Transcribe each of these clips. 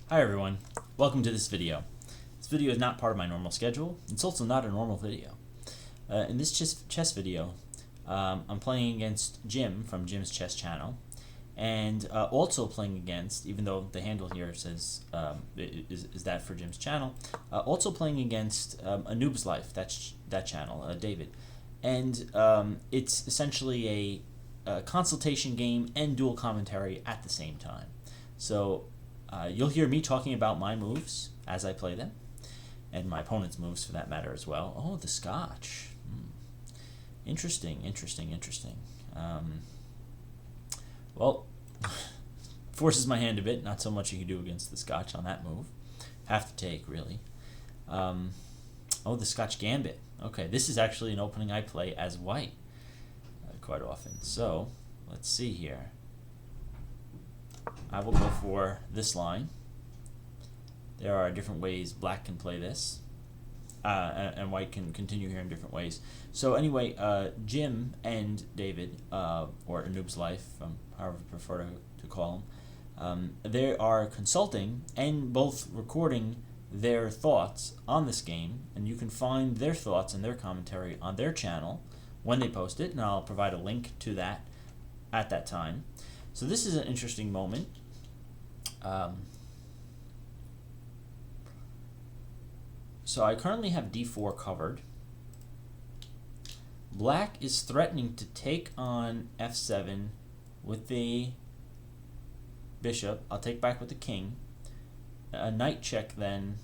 Hi everyone, welcome to this video. This video is not part of my normal schedule. It's also not a normal video. In this chess video, I'm playing against Jim from Jim's Chess channel, and also playing against, even though the handle here says is that for Jim's channel, also playing against A Noobs Life, that's that channel, David. And it's essentially a consultation game and dual commentary at the same time. So you'll hear me talking about my moves as I play them, and my opponent's moves for that matter as well. Oh, the Scotch. Interesting. Well, forces my hand a bit. Not so much you can do against the Scotch on that move. Have to take, really. Oh, the Scotch Gambit. Okay, this is actually an opening I play as white quite often. So, let's see here. I will go for this line. There are different ways black can play this, and white can continue here in different ways. So anyway, Jim and David, or A Noob's Life, however you prefer to call them, they are consulting and both recording their thoughts on this game, and you can find their thoughts and their commentary on their channel when they post it, and I'll provide a link to that at that time. So this is an interesting moment. So I currently have d4 covered. Black is threatening to take on f7 with the bishop. I'll take back with the king. A knight check then.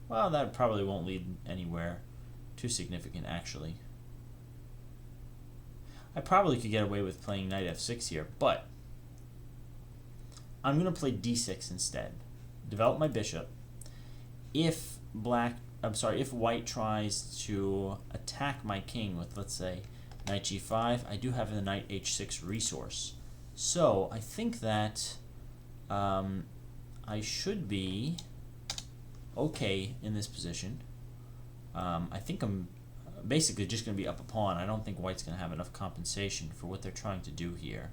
Well, that probably won't lead anywhere too significant, actually. I probably could get away with playing knight f6 here, but I'm going to play d6 instead. Develop my bishop. If white tries to attack my king with, let's say, knight g5, I do have the knight h6 resource. So I think that I should be okay in this position. I think I'm basically just going to be up a pawn. I don't think white's going to have enough compensation for what they're trying to do here.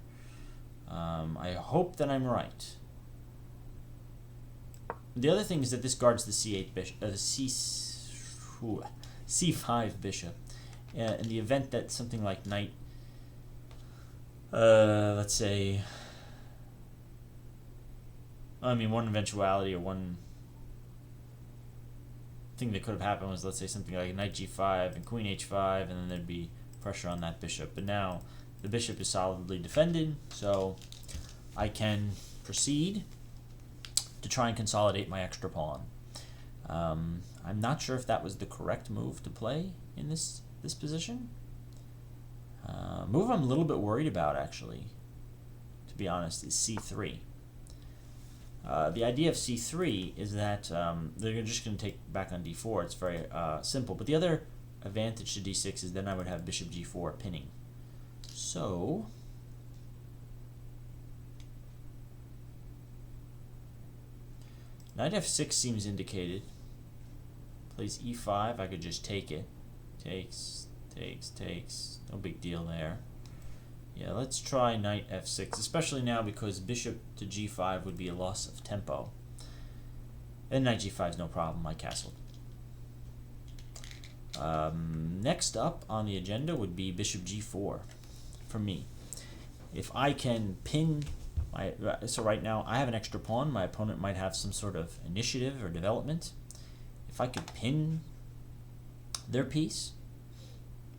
I hope that I'm right. The other thing is that this guards the c8 bishop, c5 bishop. In the event that something like knight, let's say, I mean, one eventuality or one thing that could have happened was, let's say, something like knight g5 and queen h5, and then there'd be pressure on that bishop. But now the bishop is solidly defended, so I can proceed to try and consolidate my extra pawn. I'm not sure if that was the correct move to play in this position. Move I'm a little bit worried about, actually, to be honest, is c3. The idea of c3 is that they're just going to take back on d4. It's very simple. But the other advantage to d6 is then I would have bishop g4 pinning. So knight f6 seems indicated. Plays e5. I could just take it. Takes. No big deal there. Yeah, let's try knight f6, especially now because bishop to g5 would be a loss of tempo. And knight g5 is no problem, I castled. Next up on the agenda would be bishop g4 for me. If I can pin my... So right now I have an extra pawn. My opponent might have some sort of initiative or development. If I could pin their piece,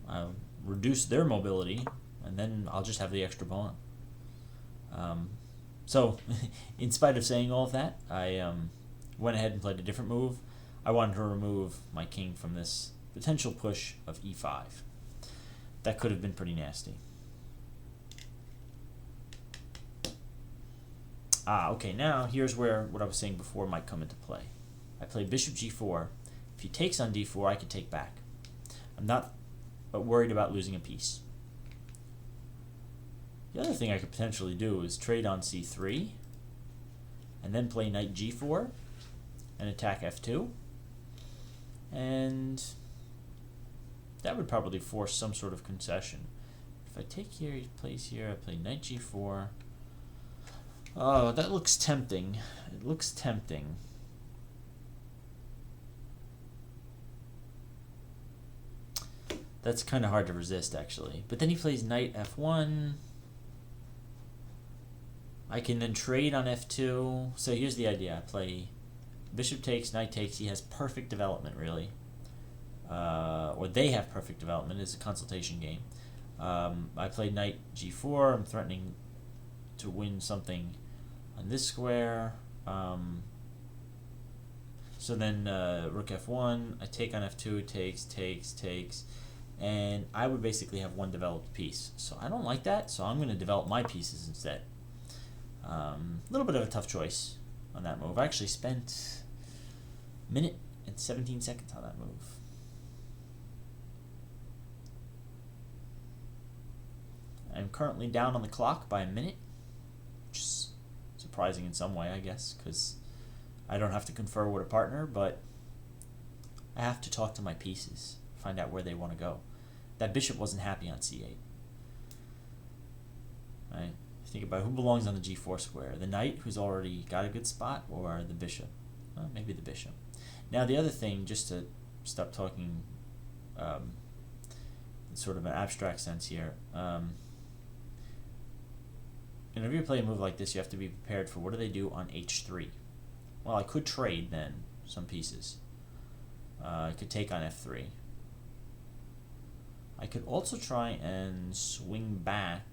I'll reduce their mobility, and then I'll just have the extra pawn. So, in spite of saying all of that, I went ahead and played a different move. I wanted to remove my king from this potential push of e5. That could have been pretty nasty. Okay, now here's where what I was saying before might come into play. I play bishop g4. If he takes on d4, I could take back. I'm not worried about losing a piece. The other thing I could potentially do is trade on c3 and then play knight g4 and attack f2, and that would probably force some sort of concession. If I take here, he plays here, I play knight g4. Oh, that looks tempting. It looks tempting. That's kind of hard to resist, actually. But then he plays knight f1. I can then trade on f2. So here's the idea. I play bishop takes, knight takes. He has perfect development, really. Or they have perfect development. It's a consultation game. I play knight g4. I'm threatening to win something on this square. So then rook f1. I take on f2. Takes. And I would basically have one developed piece. So I don't like that, so I'm going to develop my pieces instead. A little bit of a tough choice on that move. I actually spent a minute and 17 seconds on that move. I'm currently down on the clock by a minute, which is surprising in some way, I guess, because I don't have to confer with a partner, but I have to talk to my pieces, find out where they want to go. That bishop wasn't happy on c8. Right? Think about who belongs on the g4 square. The knight, who's already got a good spot, or the bishop? Well, maybe the bishop. Now the other thing, just to stop talking in sort of an abstract sense here, whenever you play a move like this, you have to be prepared for what do they do on h3. Well, I could trade then some pieces. I could take on f3. I could also try and swing back.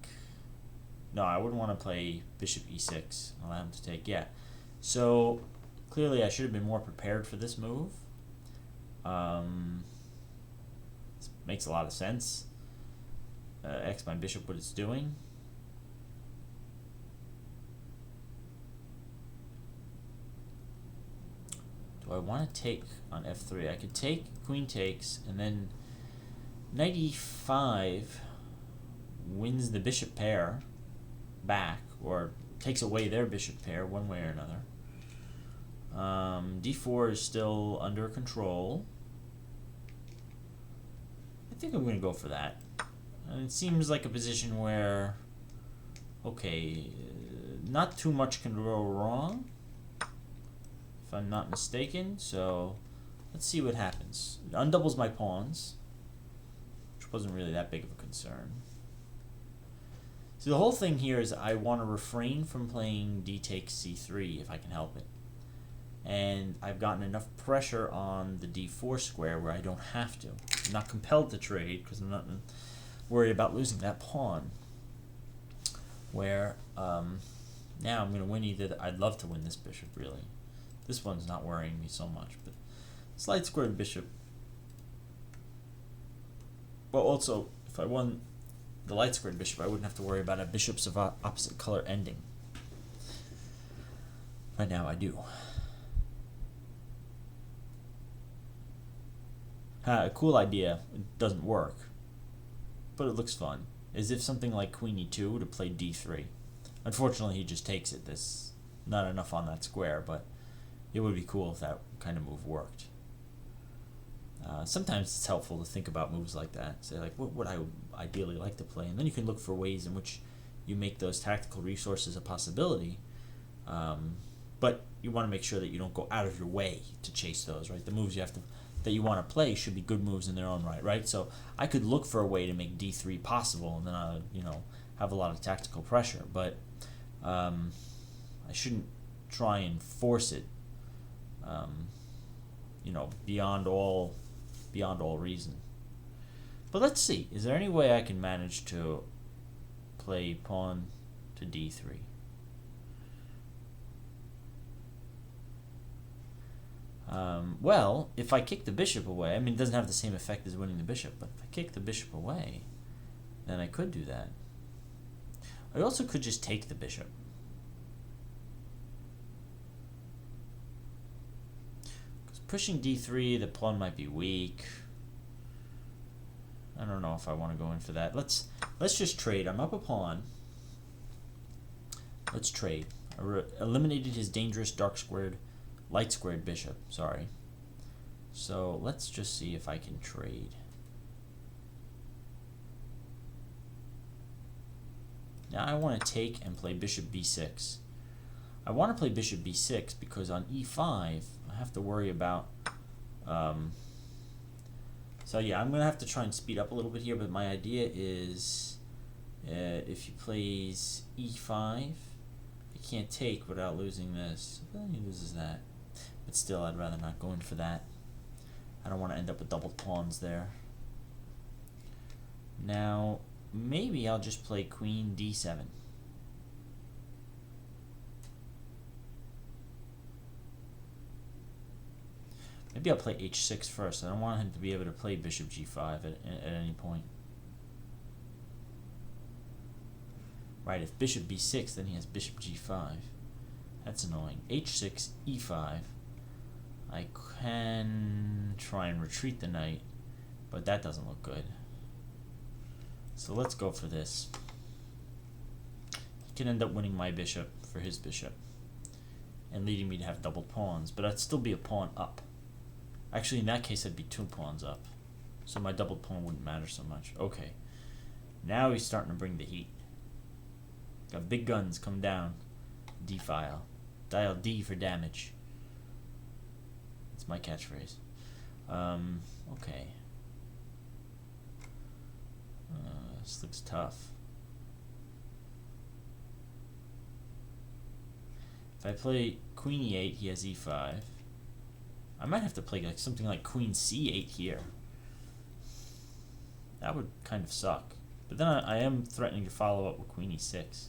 No, I wouldn't want to play bishop e6. Allow him to take. Yeah. So clearly I should have been more prepared for this move. This makes a lot of sense. X my bishop what it's doing. Do I want to take on f3? I could take, queen takes, and then knight e5 wins the bishop pair back, or takes away their bishop pair one way or another. d4 is still under control. I think I'm going to go for that. And it seems like a position where, okay, not too much can go wrong, if I'm not mistaken. So let's see what happens. It undoubles my pawns, which wasn't really that big of a concern. So the whole thing here is I want to refrain from playing d takes c3 if I can help it. And I've gotten enough pressure on the d4 square where I don't have to. I'm not compelled to trade because I'm not worried about losing that pawn. Where now I'm going to win either. I'd love to win this bishop, really. This one's not worrying me so much. But slight squared bishop. Well, also, if I won the light squared bishop, I wouldn't have to worry about a bishops of opposite color ending. Right now I do. A cool idea. It doesn't work, but it looks fun. Is if something like queen e2 to play d3. Unfortunately, he just takes it. There's not enough on that square, but it would be cool if that kind of move worked. Sometimes it's helpful to think about moves like that. Say, like, what would I ideally like to play? And then you can look for ways in which you make those tactical resources a possibility. But you want to make sure that you don't go out of your way to chase those, right? The moves that you want to play should be good moves in their own right? So I could look for a way to make d3 possible, and then I, have a lot of tactical pressure. But I shouldn't try and force it, beyond all reason. But let's see. Is there any way I can manage to play pawn to d3? Well, if I kick the bishop away, I mean, it doesn't have the same effect as winning the bishop, but if I kick the bishop away, then I could do that. I also could just take the bishop. Because pushing d3, the pawn might be weak. I don't know if I want to go in for that. Let's just trade. I'm up a pawn. Let's trade. I eliminated his dangerous dark squared, light squared bishop. Sorry. So let's just see if I can trade. Now I want to take and play bishop b6. I want to play bishop b6 because on e5 I have to worry about so yeah, I'm gonna have to try and speed up a little bit here, but my idea is if he plays e5, he can't take without losing this. Then he loses that, but still I'd rather not go in for that. I don't want to end up with double pawns there. Now maybe I'll just play queen d7. Maybe I'll play h6 first. I don't want him to be able to play bishop g5 at any point. Right, if bishop b6, then he has bishop g5. That's annoying. h6, e5. I can try and retreat the knight, but that doesn't look good. So let's go for this. He can end up winning my bishop for his bishop and leading me to have double pawns, but I'd still be a pawn up. Actually, in that case, I'd be 2 pawns up, so my double pawn wouldn't matter so much. Okay, now he's starting to bring the heat. Got big guns come down. D file. Dial D for damage. That's my catchphrase. Okay. This looks tough. If I play queen e8, he has e5. I might have to play like something like queen c8 here. That would kind of suck. But then I am threatening to follow up with queen e6.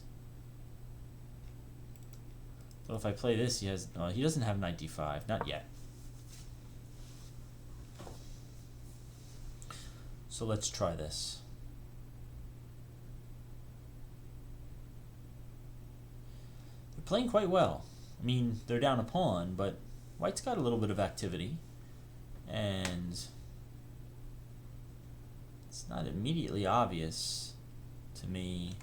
So if I play this, he doesn't have knight d5, not yet. So let's try this. They're playing quite well. I mean, they're down a pawn, but white's got a little bit of activity, and it's not immediately obvious to me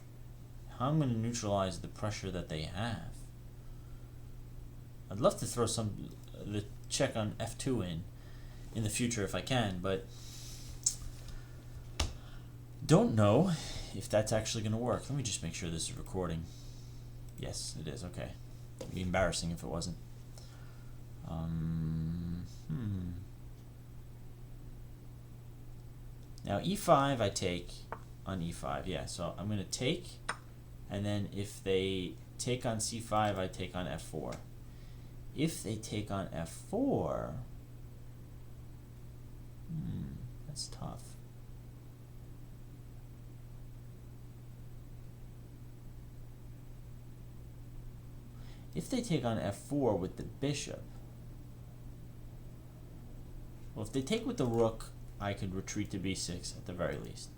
how I'm going to neutralize the pressure that they have. I'd love to throw the check on f2 in the future if I can, but don't know if that's actually going to work. Let me just make sure this is recording. Yes, it is. Okay. It'd be embarrassing if it wasn't. Now e5 I take on e5, yeah, so I'm going to take, and then if they take on c5, I take on f4. If they take on f4, that's tough. If they take on f4 with the bishop, well, if they take with the rook, I could retreat to b6 at the very least.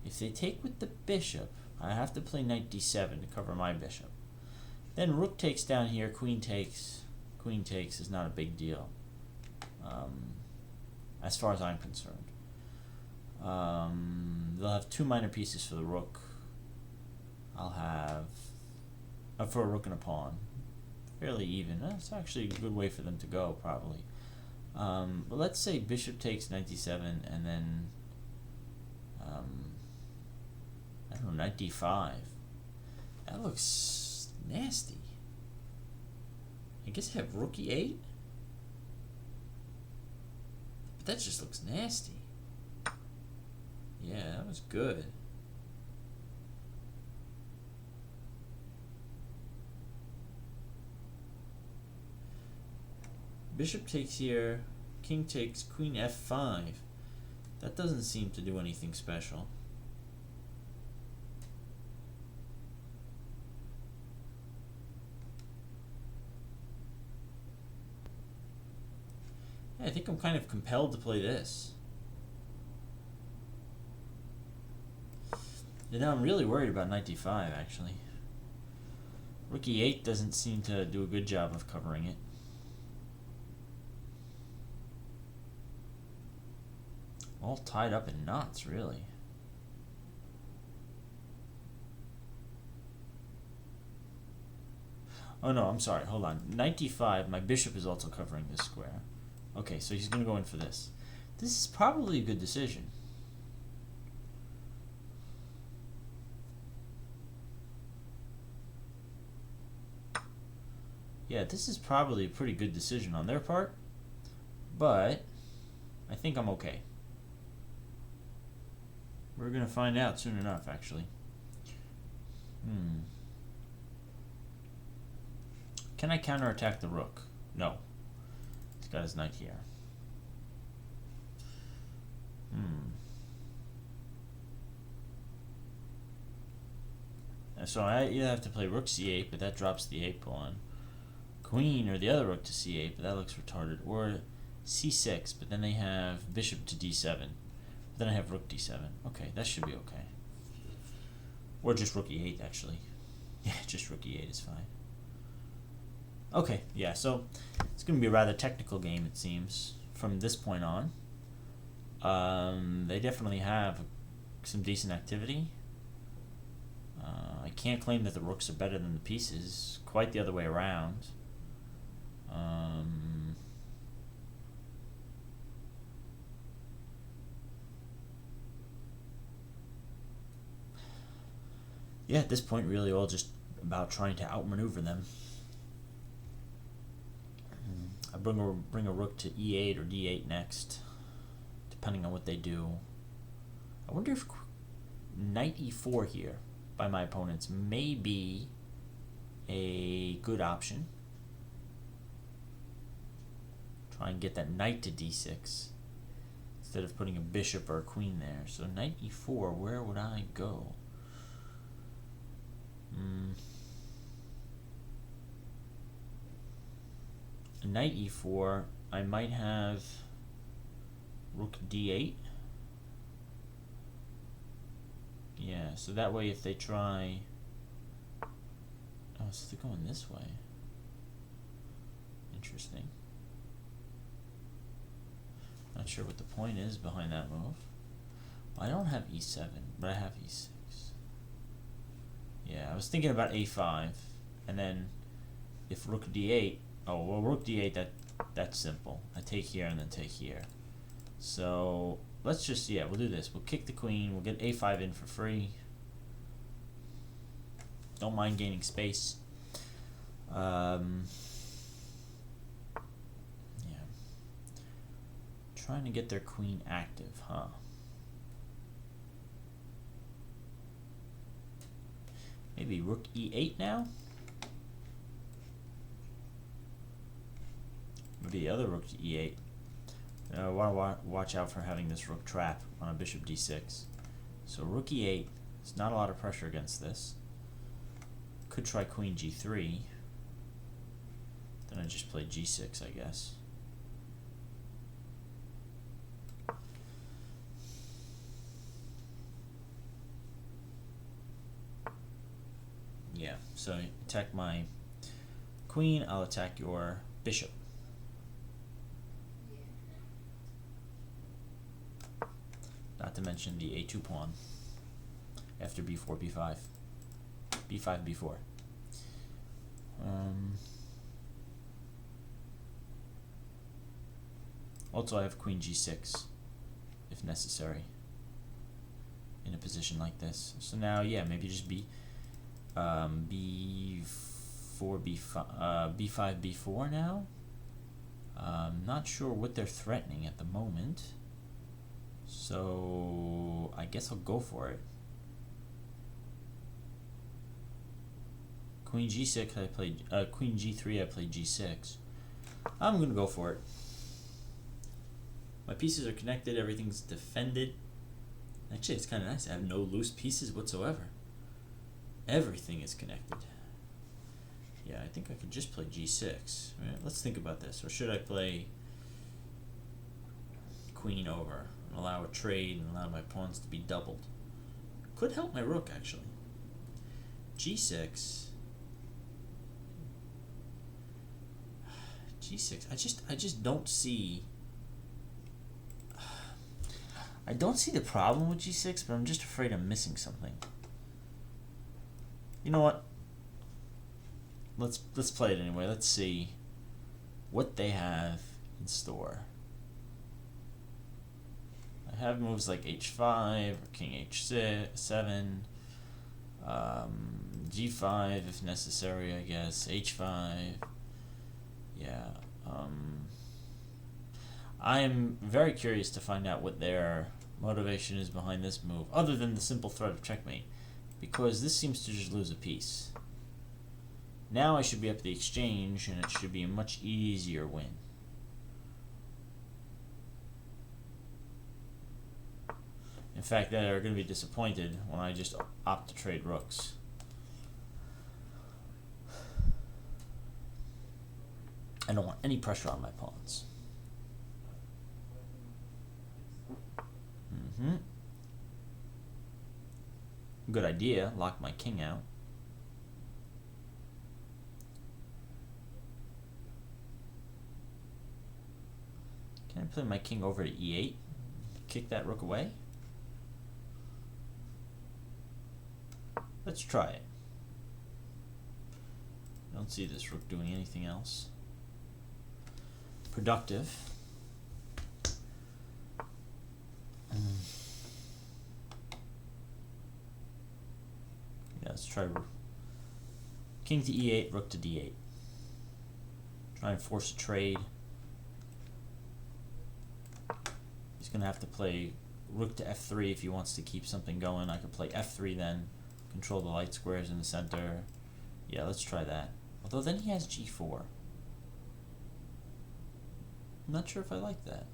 If they take with the bishop, I have to play knight d7 to cover my bishop. Then rook takes down here, queen takes is not a big deal, as far as I'm concerned. They'll have 2 minor pieces for the rook. I'll have for a rook and a pawn. Fairly even. That's actually a good way for them to go, probably. But let's say bishop takes knight d7, and then I don't know, knight d5. That looks nasty. I guess I have rook e8, but that just looks nasty. Yeah, that was good. Bishop takes here, king takes, queen f5. That doesn't seem to do anything special. Yeah, I think I'm kind of compelled to play this. And now I'm really worried about knight d5, actually. Rook e8 doesn't seem to do a good job of covering it. All tied up in knots, really. Oh no, I'm sorry, hold on. Knight d5, my bishop is also covering this square. Okay, so he's going to go in for this. This is probably a good decision. Yeah, this is probably a pretty good decision on their part, but I think I'm okay. We're going to find out soon enough, actually. Can I counterattack the rook? No. He's got his knight here. So I either have to play rook c8, but that drops the a pawn. Queen or the other rook to c8, but that looks retarded. Or c6, but then they have bishop to d7. Then I have rook d7. Okay, that should be okay. Or just rook e8, actually. Yeah, just rook e8 is fine. Okay, yeah, so it's going to be a rather technical game, it seems, from this point on. They definitely have some decent activity. I can't claim that the rooks are better than the pieces. Quite the other way around. Yeah, at this point, really all just about trying to outmaneuver them. I bring a rook to e8 or d8 next, depending on what they do. I wonder if knight e4 here by my opponents may be a good option. Try and get that knight to d6 instead of putting a bishop or a queen there. So knight e4, where would I go? Knight e4, I might have rook d8. Yeah, so that way if they try... Oh, so they're going this way. Interesting. Not sure what the point is behind that move. Well, I don't have e7, but I have e6. Yeah, I was thinking about a5, and then if rook d8... Oh, well, rook d8, that's simple. I take here and then take here. So let's just, yeah, we'll do this. We'll kick the queen. We'll get a5 in for free. Don't mind gaining space. Yeah. Trying to get their queen active, huh? Maybe rook e8 now? Maybe the other rook to e8. I want to watch out for having this rook trap on a bishop d6. So rook e8. There's not a lot of pressure against this. Could try queen g3. Then I just play g6, I guess. Yeah, so attack my queen, I'll attack your bishop. Not to mention the a2 pawn after b4, b5. b5, b4. Also, I have queen g6 if necessary in a position like this. So now, yeah, maybe just b4, b5, b5, b4 now. Not sure what they're threatening at the moment. So I guess I'll go for it. Queen g6, I played queen g3, I played g6. I'm gonna go for it. My pieces are connected, everything's defended. Actually, it's kind of nice. I have no loose pieces whatsoever. Everything is connected. Yeah, I think I could just play g6. Right, let's think about this. Or should I play queen over and allow a trade and allow my pawns to be doubled? Could help my rook, actually. g6. g6. I just don't see... I don't see the problem with g6, but I'm just afraid I'm missing something. You know what? Let's play it anyway. Let's see what they have in store. I have moves like h5 or king h7, g5 if necessary, I guess, h5. Yeah. I am very curious to find out what their motivation is behind this move, other than the simple threat of checkmate, because this seems to just lose a piece. Now I should be up the exchange, and it should be a much easier win. In fact, they're going to be disappointed when I just opt to trade rooks. I don't want any pressure on my pawns. Good idea. Lock my king out. Can I play my king over to e8? Kick that rook away? Let's try it. I don't see this rook doing anything else productive. Yeah, let's try king to e8, rook to d8. Try and force a trade. He's going to have to play rook to f3 if he wants to keep something going. I could play f3 then, control the light squares in the center. Yeah, let's try that. Although then he has g4. I'm not sure if I like that.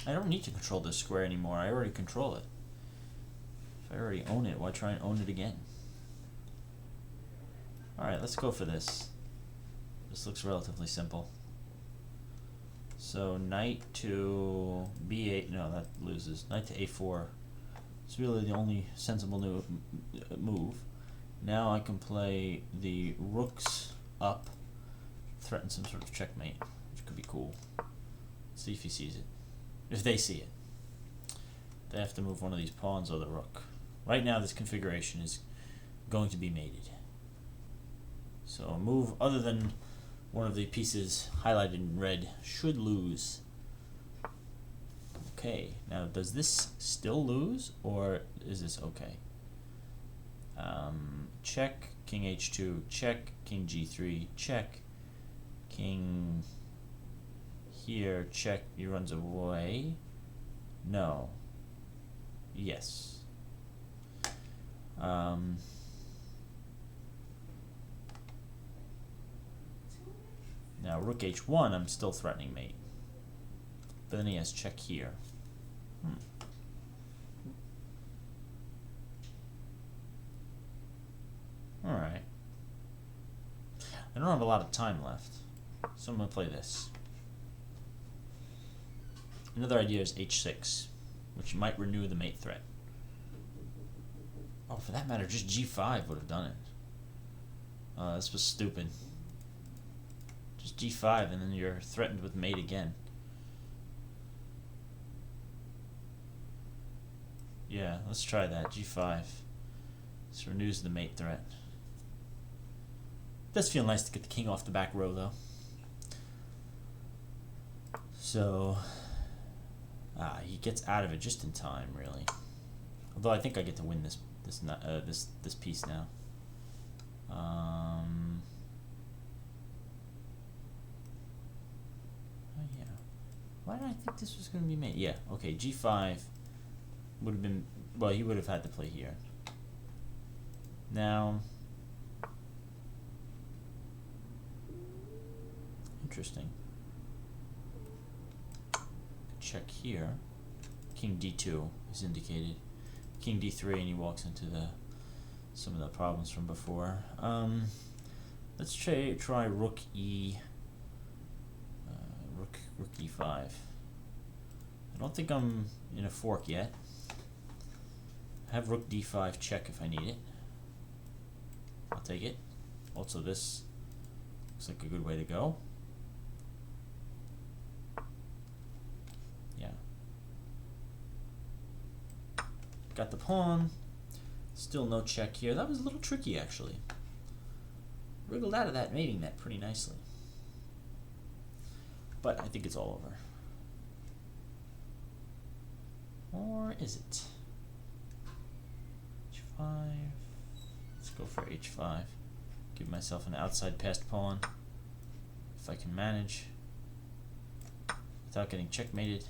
I don't need to control this square anymore. I already control it. If I already own it, why try and own it again? Alright, let's go for this. This looks relatively simple. So knight to b8, no, that loses. Knight to a4. It's really the only sensible move. Now I can play the rooks up, threaten some sort of checkmate, which could be cool. Let's see if he sees it. If they see it. They have to move one of these pawns or the rook. Right now this configuration is going to be mated. So a move other than one of the pieces highlighted in red should lose. Okay, now does this still lose or is this okay? Check, king h2, check, king g3, check, king here, check, he runs away. No. Yes. Now rook h1, I'm still threatening mate. But then he has check here. Alright. I don't have a lot of time left, so I'm going to play this. Another idea is h6, which might renew the mate threat. Oh, for that matter, just g5 would have done it. This was stupid. Just g5 and then you're threatened with mate again. Yeah, let's try that. g5. This renews the mate threat. Does feel nice to get the king off the back row though. So he gets out of it just in time, really. Although I think I get to win this piece now. Oh yeah. Why did I think this was going to be made? Yeah. Okay. G5 would have been. Well, he would have had to play here. Now. Interesting. Check here. King d2 is indicated. King d3, and he walks into some of the problems from before. Let's try rook rook e5. I don't think I'm in a fork yet. I have rook d5 check if I need it. I'll take it. Also, this looks like a good way to go. Got the pawn. Still no check here. That was a little tricky, actually. Wriggled out of that mating net pretty nicely. but I think it's all over. Or is it? H5. Let's go for H5. Give myself an outside passed pawn, if I can manage, without getting checkmated.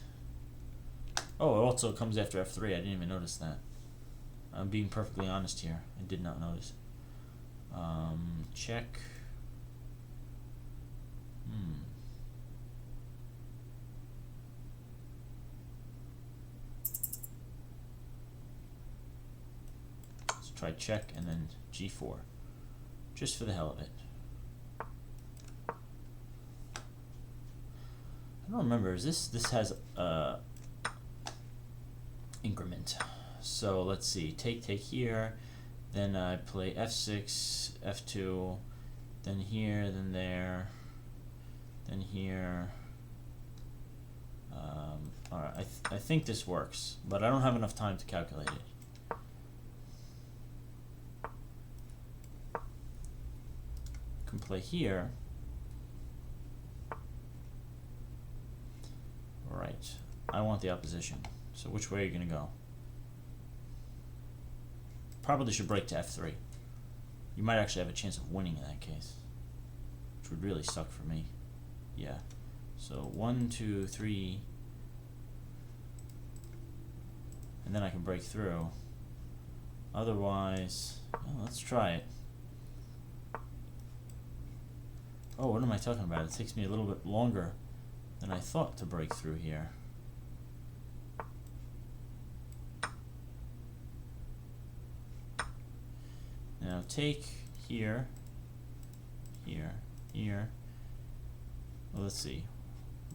Oh, it also comes after F3. I didn't even notice that. I'm being perfectly honest here. I did not notice. Check. Let's try check and then G4. Just for the hell of it. I don't remember. Is this has increment. So let's see. Take here. Then I play F6, F2, then here, then there, then here. Alright, I think this works, but I don't have enough time to calculate it. Can play here. Right. I want the opposition. So which way are you going to go? Probably should break to F3. You might actually have a chance of winning in that case, which would really suck for me. Yeah. So 1, 2, 3, and then I can break through. Otherwise, well, let's try it. Oh, what am I talking about? It takes me a little bit longer than I thought to break through here. Now take here, here, here. Well, let's see.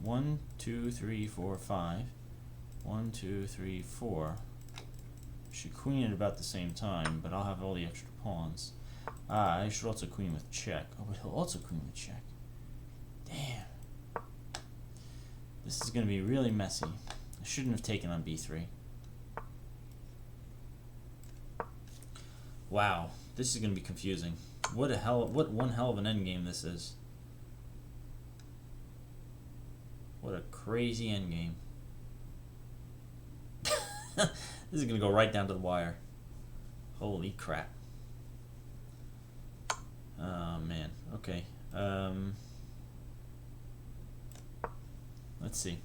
1, 2, 3, 4, 5. 1, 2, 3, 4. Should queen at about the same time, but I'll have all the extra pawns. I should also queen with check. Oh, but he'll also queen with check. Damn. This is going to be really messy. I shouldn't have taken on B3. Wow, this is going to be confusing. What one hell of an endgame this is. What a crazy endgame. This is going to go right down to the wire. Holy crap. Oh man, okay. Let's see.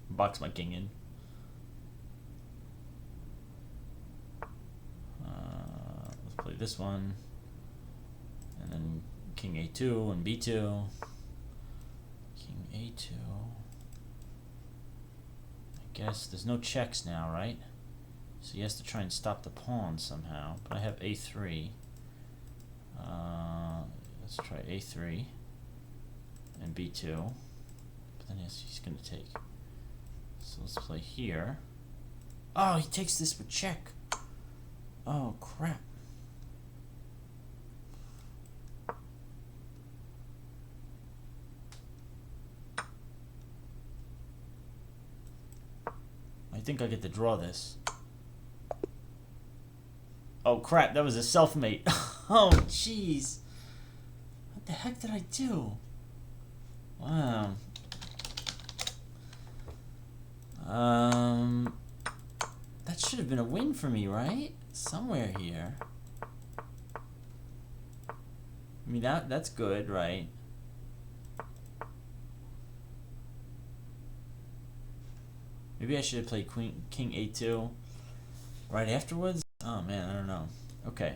Box my king in. Let's play this one, and then king A2 and B2. King A2. I guess there's no checks now, right? So he has to try and stop the pawn somehow. But I have A3. Let's try A3 and B2. But then he's going to take. So let's play here. Oh, he takes this with check. Oh, crap. I think I get to draw this. Oh, crap. That was a self-mate. Oh, jeez. What the heck did I do? Wow. That should have been a win for me, right? Somewhere here. I mean, that's good, right? Maybe I should have played king A2 right afterwards. Oh man, I don't know. Okay.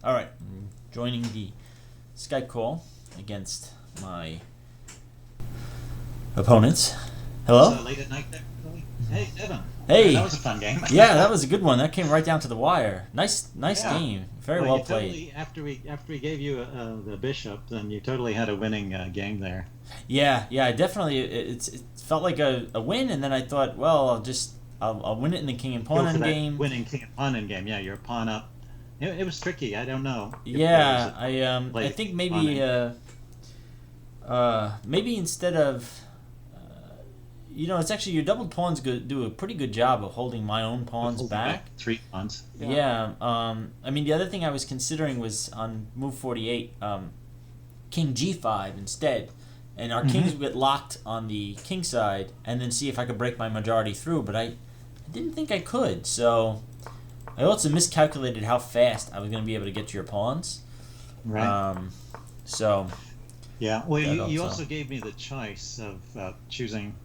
Alright, I'm joining the Skype call against my opponents. Hello? Late at night there, Billy? Hey, Devin. Hey. That was a fun game. Yeah, that was a good one. That came right down to the wire. Nice game. Very well played. Totally, after we gave you the bishop, then you totally had a winning game there. Yeah, definitely. It felt like a win, and then I thought, well, I'll win it in the king and Go pawn for that endgame. winning king and pawn endgame. Yeah, you're a pawn up. It was tricky. I don't know. Yeah, I think maybe maybe instead of it's actually your doubled pawns do a pretty good job of holding my own pawns back. 3 pawns. Yeah. I mean, the other thing I was considering was on move 48, king g5 instead, and our kings would get locked on the king side, and then see if I could break my majority through. But I didn't think I could, so I also miscalculated how fast I was going to be able to get to your pawns. Right. So. Yeah. Well, you also gave me the choice of choosing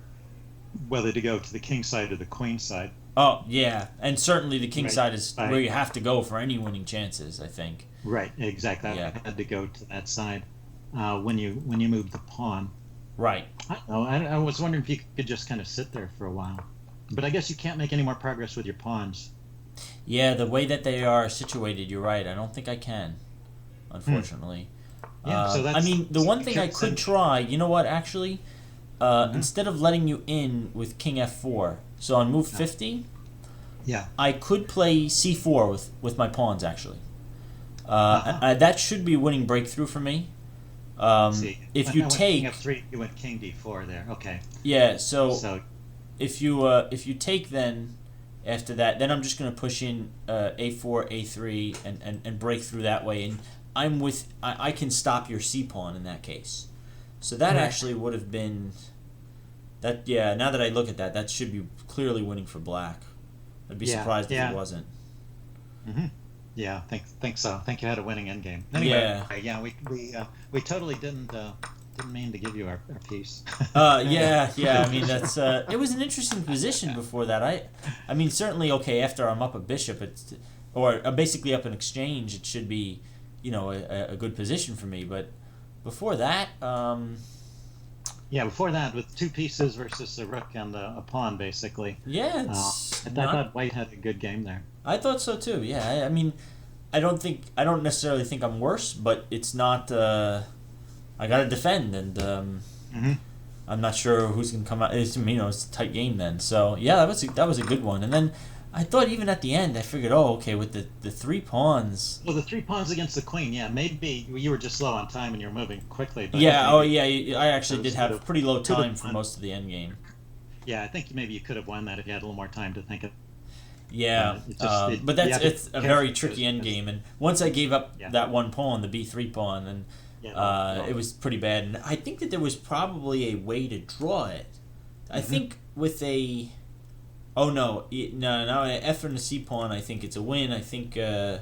whether to go to the king side or the queen side. Oh, yeah. And certainly the king side is Right. where you have to go for any winning chances, I think. Right, exactly. Yeah. I had to go to that side when you moved the pawn. Right. I don't know. I was wondering if you could just kind of sit there for a while. But I guess you can't make any more progress with your pawns. Yeah, the way that they are situated, you're right. I don't think I can, unfortunately. Yeah, so that's... I mean, the one thing I could try, you know what, actually? Instead of letting you in with king f4, so on move 50, I could play c4 with my pawns, actually. That should be a winning breakthrough for me. If you take... King f3, you went king d4 there. Okay. Yeah, so if you take then, after that, then I'm just going to push in a4, a3, and break through that way, and I can stop your c pawn in that case. So that actually would have been that. Yeah, now that I look at that, that should be clearly winning for black. I'd be surprised if it wasn't. Yeah, think so. I think you had a winning endgame. Anyway, we totally didn't mean to give you our piece. I mean, that's it was an interesting position before that. I mean, certainly after I'm up a bishop, or basically up an exchange, it should be a good position for me, but before that, before that, with 2 pieces versus a rook and a pawn, basically. Yeah, I thought White had a good game there. I thought so too. Yeah, I mean, I don't necessarily think I'm worse, but it's not. I gotta defend, and I'm not sure who's gonna come out. It's a tight game then. So yeah, that was a good one, and then. I thought even at the end, I figured, with the 3 pawns... Well, the 3 pawns against the queen, maybe you were just slow on time and you were moving quickly. But I actually did have pretty low time for most of the end game. Yeah, I think maybe you could have won that if you had a little more time to think of. Yeah, but it's a very tricky end game, and once I gave up that 1 pawn, the b3 pawn, and it was pretty bad. And I think that there was probably a way to draw it. I think with a... Oh no! Now F and a C pawn. I think it's a win. I think I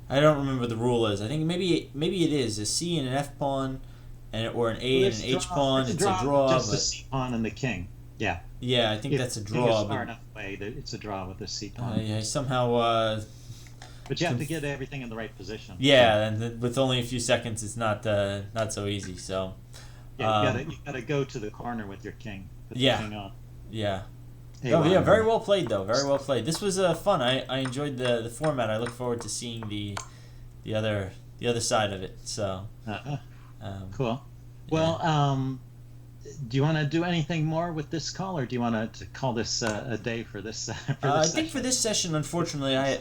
don't remember the rule is. I think maybe it is a C and an F pawn, or an A and an H pawn. It's a draw. Just the C pawn and the king. Yeah. Yeah, I think that's a draw. Far enough away that it's a draw with the C pawn. Somehow. But you have to get everything in the right position. Yeah, and with only a few seconds, it's not so easy. So. Yeah, you gotta go to the corner with your king. Put the king on. Yeah. Very well played though. Very well played. This was fun. I enjoyed the format. I look forward to seeing the other side of it. So. Cool. Well, do you want to do anything more with this call, or do you want to call this a day for this? I think for this session, unfortunately, I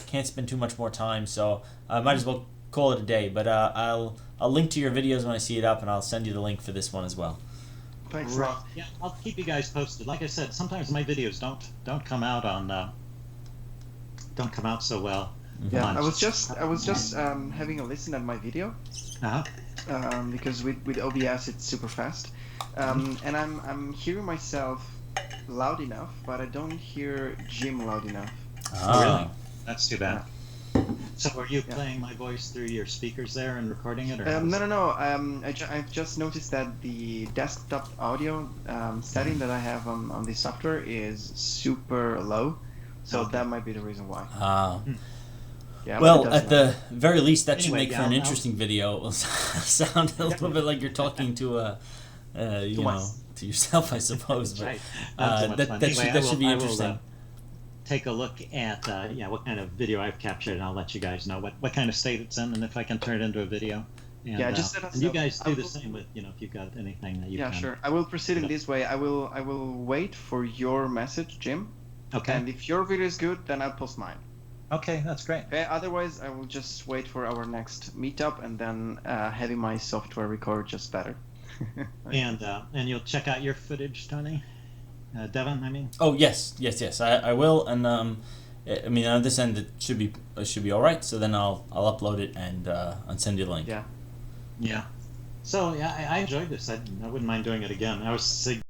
can't spend too much more time, so I might as well call it a day. But I'll link to your videos when I see it up, and I'll send you the link for this one as well. Thanks. Right. Yeah, I'll keep you guys posted. Like I said, sometimes my videos don't come out so well. Yeah, I was just having a listen at my video. Because with OBS it's super fast, and I'm hearing myself loud enough, but I don't hear Jim loud enough. Oh, really? That's too bad. So are you playing my voice through your speakers there and recording it? Or no. I've just noticed that the desktop audio setting that I have on the software is super low, so that might be the reason why. Yeah, well, at the very least, that should make for an interesting video. It will sound a little bit like you're talking to to yourself, I suppose. But that should be interesting. Take a look at what kind of video I've captured, and I'll let you guys know what kind of state it's in, and if I can turn it into a video. And, yeah, just let us and know. you guys do the same with, if you've got anything that you Yeah, can. sure. I will proceed in this way. I will wait for your message, Jim. Okay. And if your video is good, then I'll post mine. Okay, that's great. Okay. Otherwise, I will just wait for our next meetup, and then having my software record just better. And you'll check out your footage, Tony. Devin, I mean. Oh yes. I will, and I mean on this end it should be all right. So then I'll upload it and send you the link. Yeah. Yeah. So yeah, I enjoyed this. I wouldn't mind doing it again. I was